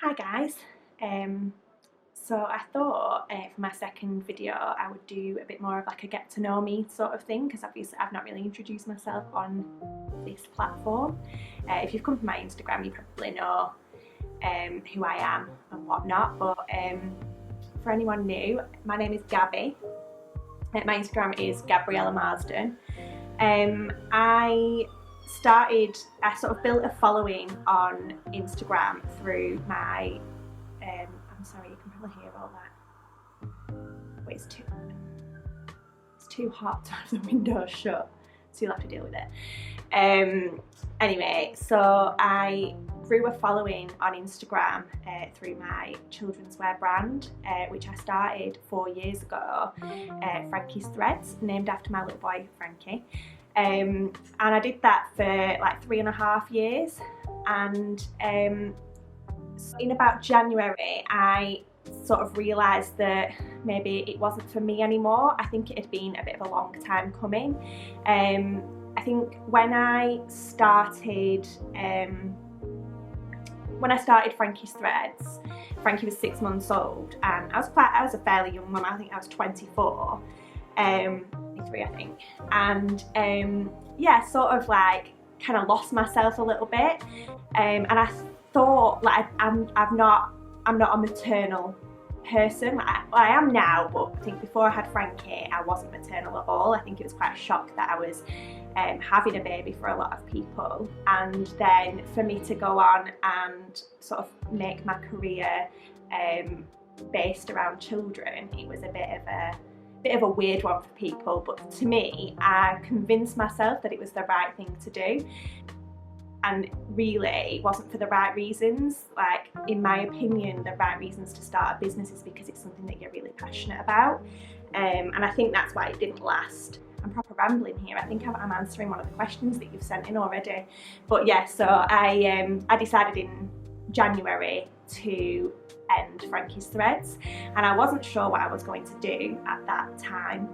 Hi guys. So I thought for my second video I would do a bit more of like a get to know me sort of thing, because obviously I've not really introduced myself on this platform. If you've come from my Instagram you probably know who I am and whatnot, but for anyone new, my name is Gabby. My Instagram is Gabriella Marsden. I sort of built a following on Instagram through my, I'm sorry, you can probably hear all that, but it's too hot to have the windows shut, so you'll have to deal with it. Anyway, so I grew a following on Instagram through my children's wear brand, which I started 4 years ago, Frankie's Threads, named after my little boy Frankie. And I did that for like 3.5 years, and so in about January I sort of realised that maybe it wasn't for me anymore. I think it had been a bit of a long time coming. I think when I started Frankie's Threads, Frankie was 6 months old, and I was a fairly young mum. I think I was 24. 23 I think, and yeah, sort of like kind of lost myself a little bit, and I thought like I'm not a maternal person. I am now, but I think before I had Frankie I wasn't maternal at all. I think it was quite a shock that I was having a baby for a lot of people, and then for me to go on and sort of make my career based around children, it was a bit of a weird one for people, but to me, I convinced myself that it was the right thing to do, and really it wasn't for the right reasons. Like, in my opinion, the right reasons to start a business is because it's something that you're really passionate about, and I think that's why it didn't last. I'm proper rambling here. I think I'm answering one of the questions that you've sent in already, but yeah, so I decided in January to end Frankie's Threads, and I wasn't sure what I was going to do at that time.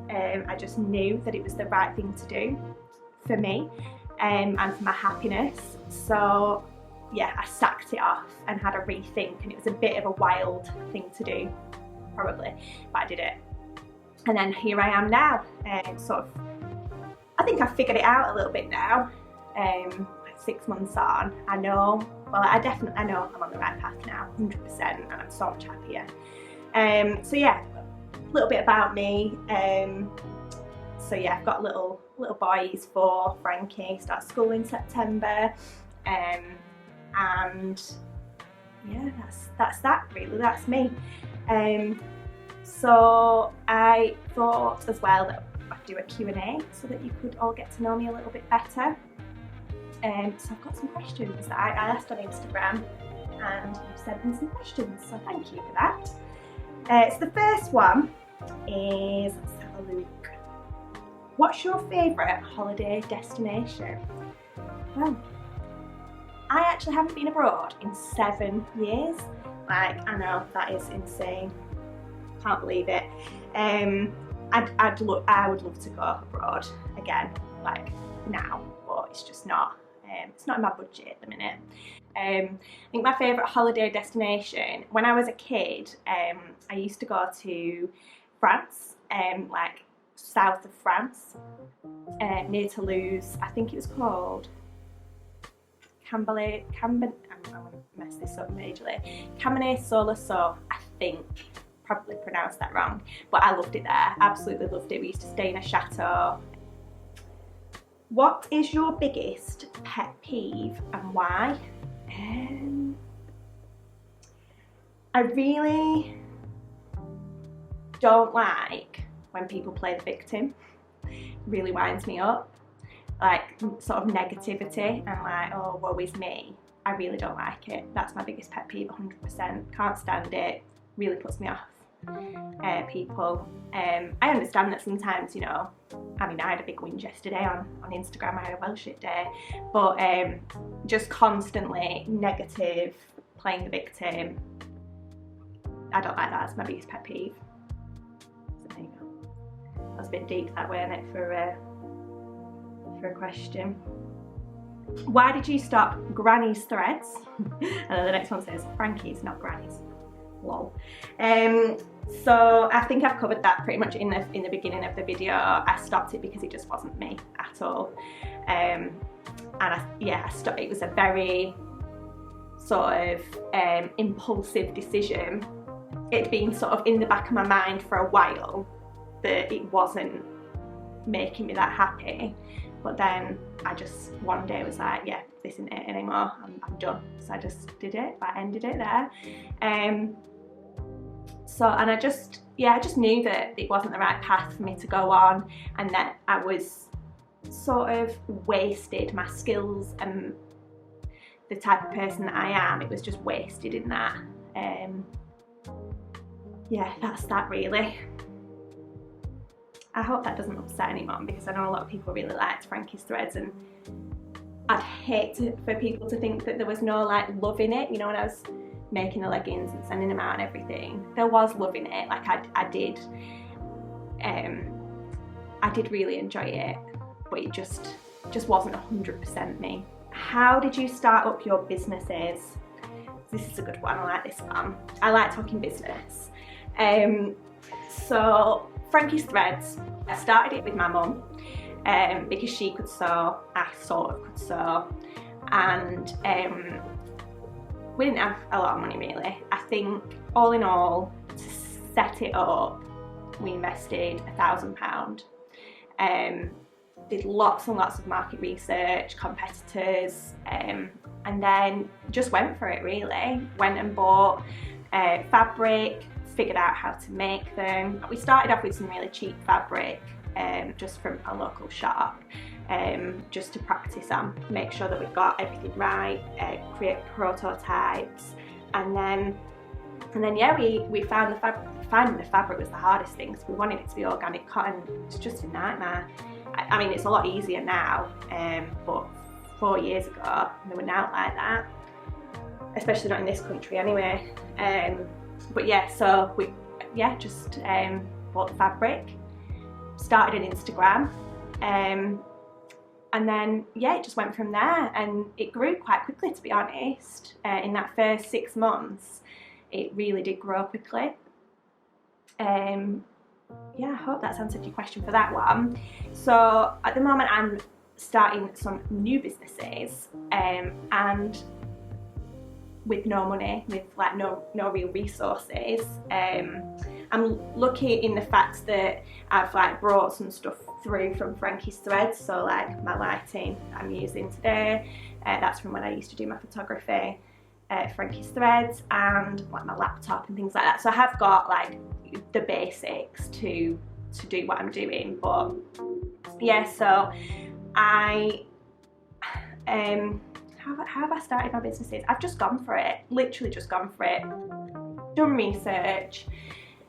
I just knew that it was the right thing to do for me and for my happiness. So yeah, I sacked it off and had a rethink, and it was a bit of a wild thing to do probably, but I did it, and then here I am now. Sort of, I think I've figured it out a little bit now. 6 months on, I know I'm on the right path now, 100%, and I'm so much happier. So yeah, a little bit about me. So yeah, I've got little boy, he's 4, Frankie, starts school in September, and yeah, that's that really, that's me. So I thought as well that I'd do a Q&A so that you could all get to know me a little bit better. So I've got some questions that I asked on Instagram, and you've sent in some questions, so thank you for that. So the first one is, let's have a look. What's your favourite holiday destination? Well, I actually haven't been abroad in 7 years. Like, I know, that is insane. Can't believe it. I would love to go abroad again, like now, but it's just not. It's not in my budget at the minute. I think my favourite holiday destination, when I was a kid, I used to go to France, like south of France, near Toulouse. I think it was called I'm going to mess this up majorly. Cabernet-Soleil, I think. Probably pronounced that wrong, but I loved it there. Absolutely loved it. We used to stay in a chateau. What is your biggest pet peeve and why? I really don't like when people play the victim. It really winds me up. Like, sort of negativity and like, oh, woe is me. I really don't like it. That's my biggest pet peeve, 100%. Can't stand it. Really puts me off people. I understand that sometimes, you know, I mean, I had a big whinge yesterday on Instagram. I had a well shit day, but just constantly negative, playing the victim, I don't like that. That's my biggest pet peeve. So there you go. That was a bit deep that way, wasn't it, for a question. Why did you stop Granny's threads? And then the next one says, Frankie's, not Granny's. Lol. So I think I've covered that pretty much in the beginning of the video. I stopped it because it just wasn't me at all. And I stopped. It was a very sort of impulsive decision. It'd been sort of in the back of my mind for a while that it wasn't making me that happy. But then I just one day was like, yeah, this isn't it anymore. I'm done. So I just did it. I ended it there. I just knew that it wasn't the right path for me to go on, and that I was sort of wasted my skills and the type of person that I am. It was just wasted in that. Yeah, that's that really. I hope that doesn't upset anyone, because I know a lot of people really liked Frankie's threads, and I'd hate for people to think that there was no like love in it. You know, when I was making the leggings and sending them out and everything, there was love in it. Like I did really enjoy it, but it just wasn't 100% me. How did you start up your businesses? This is a good one. I like this one. I like talking business. So Frankie's threads, I started it with my mum because she could sew, I sort of could sew, and we didn't have a lot of money really. I think all in all, to set it up, we invested £1,000. Did lots and lots of market research, competitors, and then just went for it really. Went and bought fabric, figured out how to make them. We started off with some really cheap fabric, just from a local shop, just to practice on, make sure that we got everything right, create prototypes, and then yeah, we found the fabric. Finding the fabric was the hardest thing, because we wanted it to be organic cotton. It's just a nightmare. I mean, it's a lot easier now, but 4 years ago they were not like that, especially not in this country anyway. But yeah, so we just bought the fabric, started an Instagram, and then yeah, it just went from there, and it grew quite quickly, to be honest. In that first 6 months, it really did grow quickly. Yeah, I hope that's answered your question for that one. So at the moment I'm starting some new businesses, and with no money, with like no real resources. I'm lucky in the fact that I've like brought some stuff through from Frankie's threads. So like my lighting I'm using today, that's from when I used to do my photography. Frankie's threads, and like my laptop and things like that. So I have got like the basics to do what I'm doing. But yeah, so I how have I started my businesses? I've just gone for it, literally just gone for it, done research.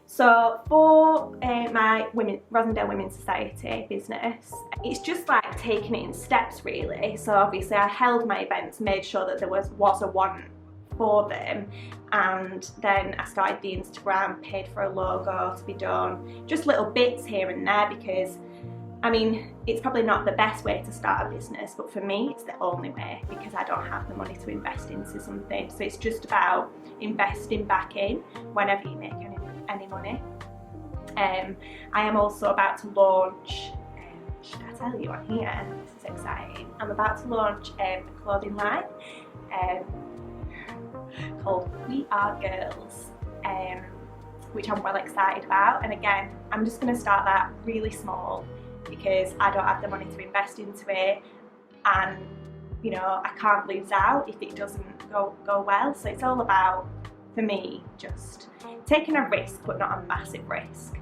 So for my Rosendale Women's Society business, it's just like taking it in steps really. So obviously I held my events, made sure that there was a want for them, and then I started the Instagram, paid for a logo to be done, just little bits here and there, because I mean, it's probably not the best way to start a business, but for me it's the only way, because I don't have the money to invest into something. So it's just about investing back in whenever you make any money. I am also about to launch, should I tell you on here? This is exciting. I'm about to launch a clothing line called We Are Girls, which I'm well excited about. And again, I'm just going to start that really small, because I don't have the money to invest into it, and you know, I can't lose out if it doesn't go well. So it's all about, for me, just taking a risk, but not a massive risk,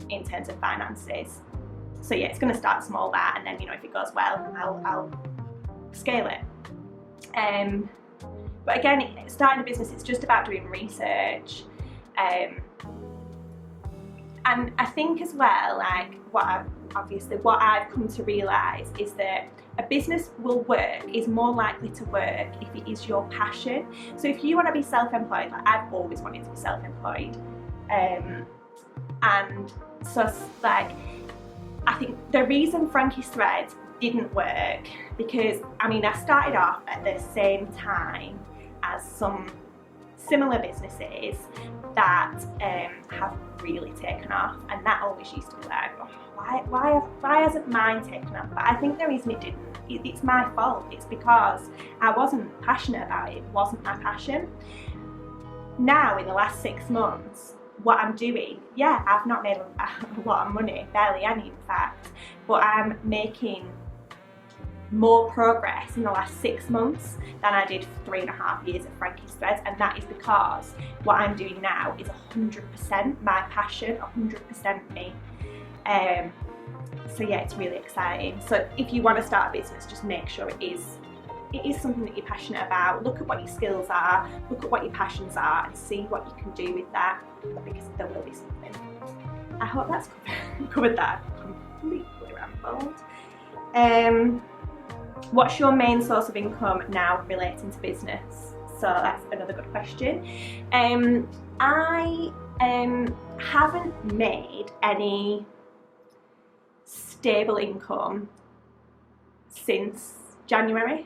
in terms of finances. So yeah, it's going to start small, that, and then you know, if it goes well, I'll scale it. But again, starting a business, it's just about doing research. And I think as well, like what I've come to realise is that a business is more likely to work if it is your passion. So if you want to be self-employed, like I've always wanted to be self-employed, and so like I think the reason Frankie's threads didn't work because, I mean, I started off at the same time as some similar businesses that have really taken off, and that always used to be like, oh, why hasn't mine taken off? But I think the reason it didn't, it's my fault. It's because I wasn't passionate about it. It wasn't my passion. Now, in the last 6 months, what I'm doing, yeah, I've not made a lot of money, barely any in fact, but I'm making more progress in the last 6 months than I did for 3.5 years at Frankie's Threads, and that is because what I'm doing now is 100% my passion, 100% me. So yeah, it's really exciting. So if you want to start a business, just make sure it is something that you're passionate about. Look at what your skills are, look at what your passions are, and see what you can do with that, because there will be something. I hope that's covered that. Completely rambled. What's your main source of income now relating to business? So that's another good question. I haven't made any stable income since January.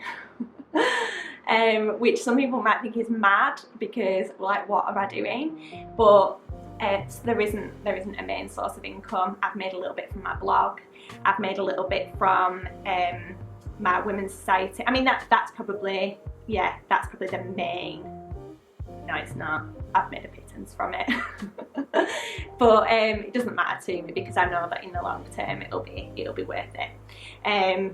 Which some people might think is mad, because like, what am I doing? But there isn't a main source of income. I've made a little bit from my blog. I've made a little bit from my women's society. I mean, that's probably the main. No, it's not. I've made a pittance from it. But it doesn't matter to me, because I know that in the long term it'll be worth it.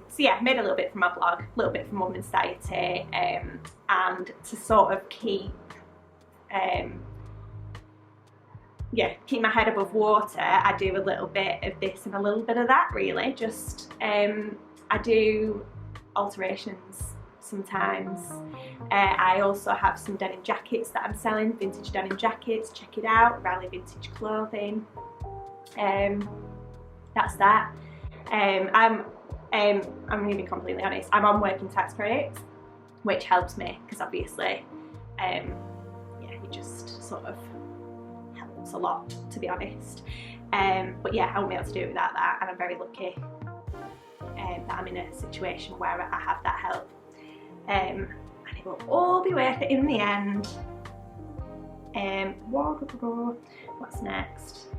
So yeah, I made a little bit from my blog, a little bit from Women's Society, and to sort of keep my head above water, I do a little bit of this and a little bit of that, really. Just I do alterations sometimes. I also have some denim jackets that I'm selling, vintage denim jackets. Check it out, Riley Vintage Clothing. That's that. I'm going to be completely honest, I'm on working tax credits, which helps me, because obviously it just sort of helps a lot, to be honest. But yeah, I won't be able to do it without that, and I'm very lucky that I'm in a situation where I have that help. And it will all be worth it in the end. What's next?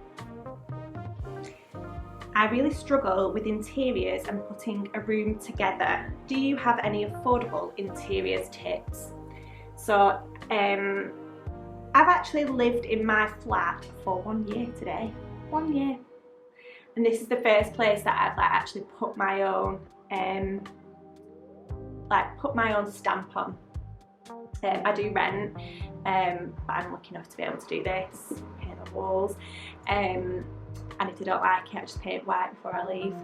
I really struggle with interiors and putting a room together. Do you have any affordable interiors tips? So I've actually lived in my flat for 1 year today. 1 year. And this is the first place that I've actually put my own stamp on. I do rent, but I'm lucky enough to be able to do this, paint the walls, and if I don't like it, I just paint white before I leave.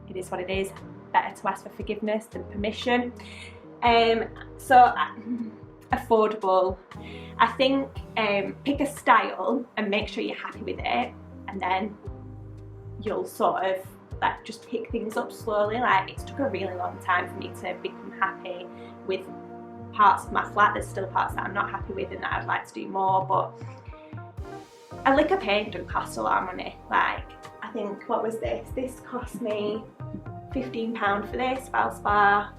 It is what it is. Better to ask for forgiveness than permission. So affordable, I think. Pick a style and make sure you're happy with it, and then you'll sort of just pick things up slowly. Like, it took a really long time for me to become happy with parts of my flat. There's still parts that I'm not happy with and that I'd like to do more, but a lick of paint doesn't cost a lot of money. Like, I think, what was this? This cost me £15 for this Valspar,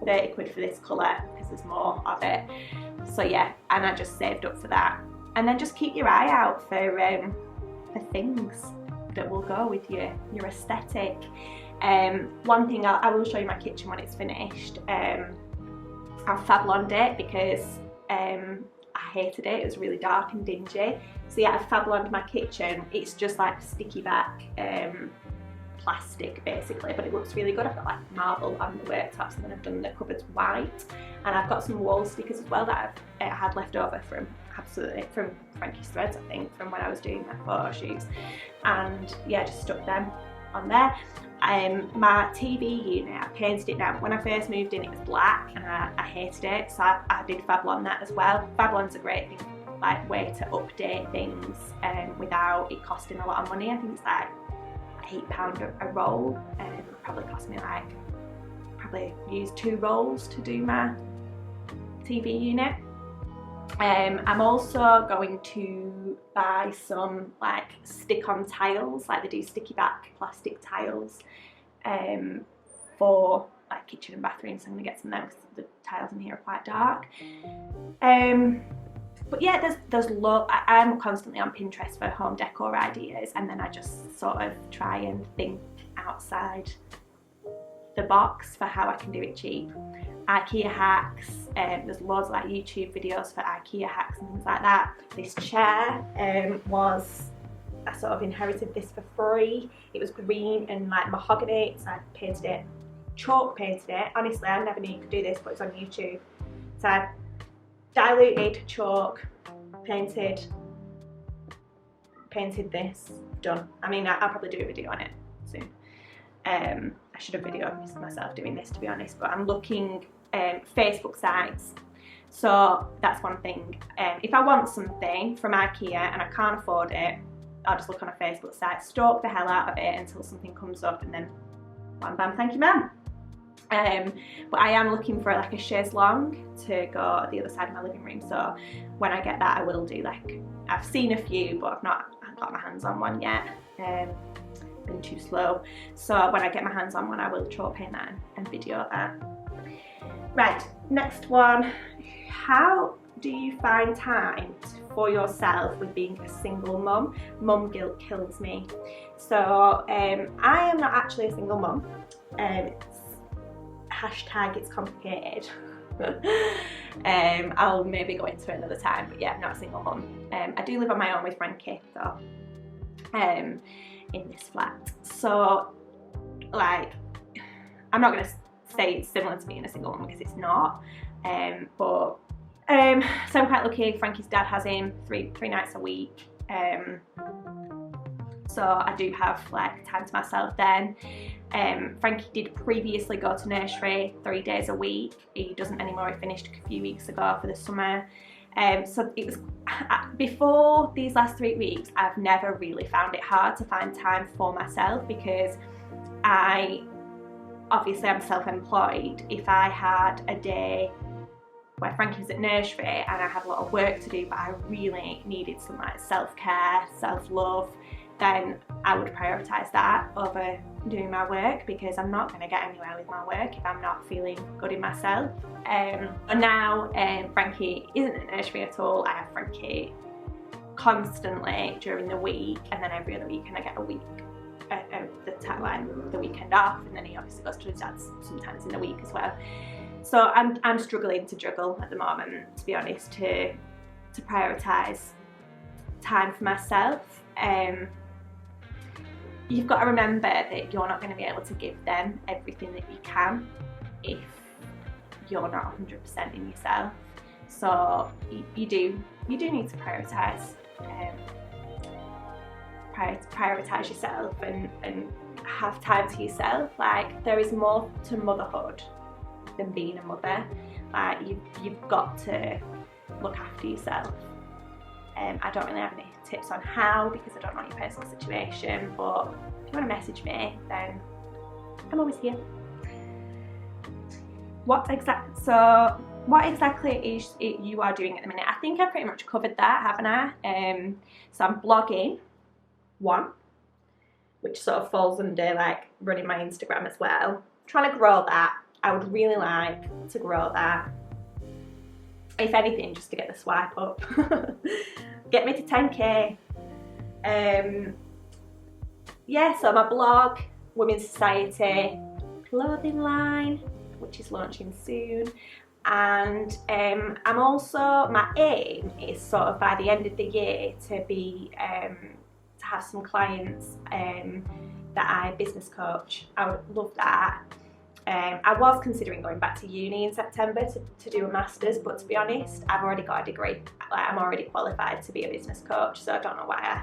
30 quid for this colour, because there's more of it. So yeah, and I just saved up for that. And then just keep your eye out for things that will go with your aesthetic. One thing, I will show you my kitchen when it's finished. I'll Fabloned it because I hated it. It was really dark and dingy. So yeah, I've Fabloned my kitchen. It's just like sticky back plastic basically, but it looks really good. I've got like marble on the worktops, and then I've done the cupboards white, and I've got some wall stickers as well that I had left over from Frankie's Threads, I think, from when I was doing my photo shoots, and yeah, just stuck them on there. My TV unit, I painted it now. When I first moved in, it was black, and I hated it, so I did Fablon that as well. Fablon's a great thing, like, way to update things without it costing a lot of money. I think it's like £8 a roll, and it probably cost me probably use 2 rolls to do my TV unit. I'm also going to buy some like stick-on tiles, like they do sticky back plastic tiles, for like kitchen and bathroom, so I'm going to get some of them because the tiles in here are quite dark. But yeah, I'm constantly on Pinterest for home decor ideas, and then I just sort of try and think outside the box for how I can do it cheap. IKEA hacks, there's loads of like YouTube videos for IKEA hacks and things like that. This chair I sort of inherited this for free. It was green and like mahogany, so I painted it, chalk painted it. Honestly, I never knew you could do this, but it's on YouTube. So I diluted chalk, painted this, done. I mean, I'll probably do a video on it soon. I should have videoed myself doing this, to be honest, but I'm looking Facebook sites. So that's one thing. If I want something from IKEA and I can't afford it, I'll just look on a Facebook site, stalk the hell out of it until something comes up, and then wham bam, thank you ma'am. But I am looking for like a chaise longue to go at the other side of my living room, so when I get that I will do, like, I've seen a few but I've not got my hands on one yet. Been too slow, so when I get my hands on one I will chalk paint that and video that. Right, next one. How do you find time for yourself with being a single mum? Mum guilt kills me. So I am not actually a single mum. It's complicated. I'll maybe go into it another time, but yeah, I'm not a single mum. I do live on my own with Frankie though, in this flat. So like, I'm not going to say it's similar to being a single mum because it's not. So I'm quite lucky. Frankie's dad has him three nights a week. So I do have like time to myself then. Frankie did previously go to nursery 3 days a week. He doesn't anymore, he finished a few weeks ago for the summer. So it was, before these last 3 weeks, I've never really found it hard to find time for myself because obviously I'm self-employed. If I had a day where Frankie was at nursery and I had a lot of work to do but I really needed some like self-care, self-love, then I would prioritise that over doing my work because I'm not going to get anywhere with my work if I'm not feeling good in myself. And now Frankie isn't at nursery at all. I have Frankie constantly during the week, and then every other weekend I get a week, the weekend off, and then he obviously goes to his dad's sometimes in the week as well. So I'm struggling to juggle at the moment, to be honest, to prioritise time for myself. You've got to remember that you're not going to be able to give them everything that you can if you're not 100% in yourself. So you do need to prioritise yourself and have time to yourself. Like, there is more to motherhood than being a mother. Like, you've got to look after yourself. I don't really have any tips on how because I don't know your personal situation, but if you want to message me, then I'm always here. What exactly is it you are doing at the minute? I think I've pretty much covered that, haven't I? So I'm blogging, which sort of falls under like running my Instagram as well. I'm trying to grow that. I would really like to grow that. If anything, just to get the swipe up. Get me to 10k. Yeah, so my blog, Women's Society, clothing line, which is launching soon. And I'm also, my aim is sort of by the end of the year to be, to have some clients that I business coach. I would love that. I was considering going back to uni in September to do a master's, but to be honest, I've already got a degree. Like, I'm already qualified to be a business coach, so I don't know why I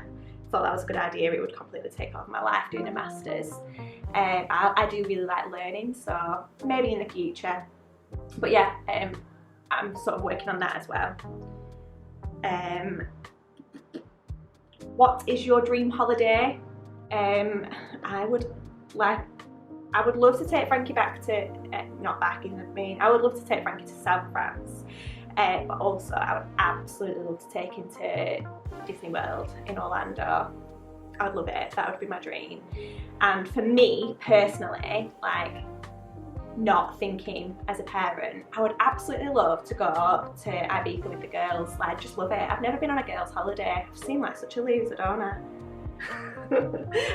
thought that was a good idea. It would completely take over my life doing a master's. I do really like learning, so maybe in the future. But yeah, I'm sort of working on that as well. What is your dream holiday? I would love to take Frankie back to, I would love to take Frankie to South France, but also I would absolutely love to take him to Disney World in Orlando. I'd love it. That would be my dream. And for me personally, like, not thinking as a parent, I would absolutely love to go to Ibiza with the girls. Like, I just love it. I've never been on a girls' holiday. I've seemed like such a loser, don't I?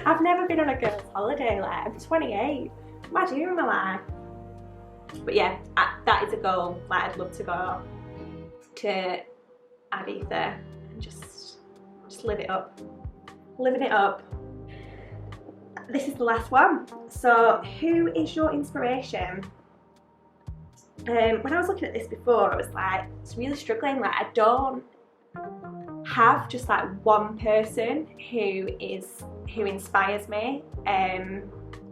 I've never been on a girls' holiday. Like, I'm 28. What am I doing with my life? But yeah, that is a goal. Like, I'd love to go to Ibiza and just live it up. Living it up. This is the last one. So, who is your inspiration? When I was looking at this before, I was like, it's really struggling. Like, I don't have just like one person who inspires me,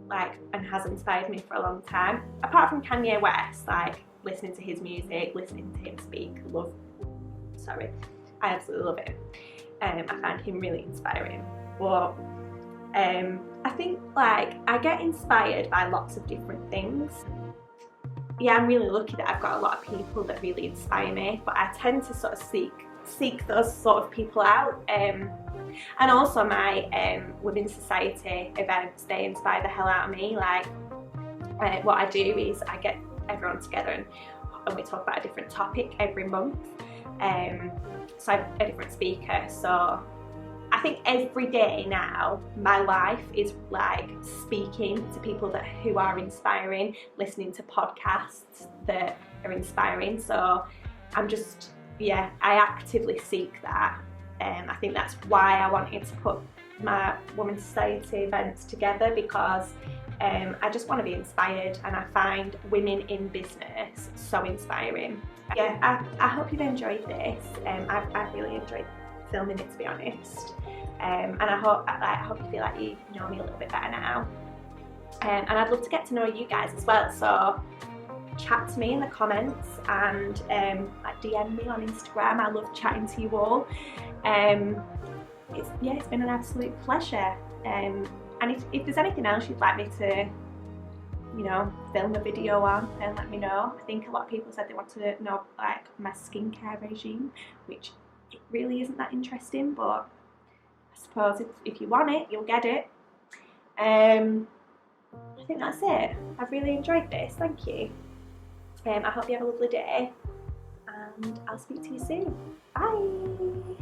like, and has inspired me for a long time. Apart from Kanye West, like, listening to his music, listening to him speak, I absolutely love him. I find him really inspiring. But I think, like, I get inspired by lots of different things. Yeah, I'm really lucky that I've got a lot of people that really inspire me, but I tend to sort of seek those sort of people out. And also my Women's Society events, they inspire the hell out of me. Like, what I do is I get everyone together and we talk about a different topic every month. So I have a different speaker. So I think every day now, my life is like speaking to people who are inspiring, listening to podcasts that are inspiring. So I'm just, yeah, I actively seek that. I think that's why I wanted to put my Women's Society events together, because I just want to be inspired, and I find women in business so inspiring. Yeah, I hope you've enjoyed this. I've really enjoyed filming it, to be honest. And I hope you feel like you know me a little bit better now. And I'd love to get to know you guys as well. So chat to me in the comments and like DM me on Instagram. I love chatting to you all. It's been an absolute pleasure. And if there's anything else you'd like me to, you know, film a video on, then let me know. I think a lot of people said they want to know like my skincare regime, which it really isn't that interesting, but I suppose if you want it, you'll get it. I think that's it. I've really enjoyed this. Thank you. I hope you have a lovely day, and I'll speak to you soon. Bye.